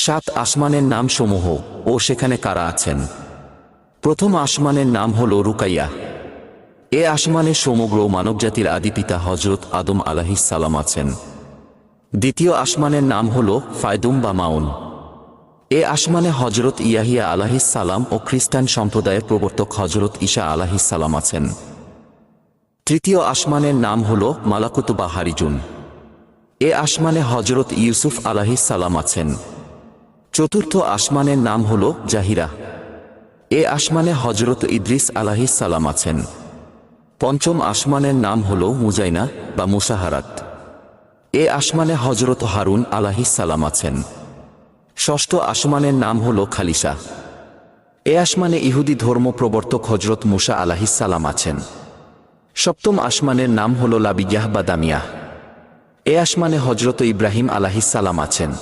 সাত আসমানের নাম সমূহ ও সেখানে কারা আছেন। প্রথম আসমানের নাম হল রুকাইয়া। এ আসমানে সমগ্র মানবজাতির আদিপিতা হজরত আদম আলাইহিস সালাম আছেন। দ্বিতীয় আসমানের নাম হল ফায়দুম বা মাউন। এ আসমানে হজরত ইয়াহিয়া আলাইহিস সালাম ও খ্রিস্টান সম্প্রদায়ের প্রবর্তক হজরত ঈসা আলাইহিস সালাম আছেন। তৃতীয় আসমানের নাম হল মালাকুত বা হারিজুন। এ আসমানে হজরত ইউসুফ আলাইহিস সালাম আছেন। চতুর্থ আসমানের নাম হল জাহিরা। এ আসমানে হজরত ইদ্রিস আলাইহিস সালাম আছেন। পঞ্চম আসমানের নাম হল মুজাইনা বা মুসাহারাত। এ আসমানে হজরত হারুন আলাইহিস সালাম আছেন। ষষ্ঠ আসমানের নাম হল খালিসা। এ আসমানে ইহুদি ধর্ম প্রবর্তক হজরত মুসা আলাইহিস সালাম আছেন। সপ্তম আসমানের নাম হল লাবিয়াহ বা দামিয়াহ। এ আসমানে হজরত ইব্রাহিম আলাইহিস সালাম আছেন।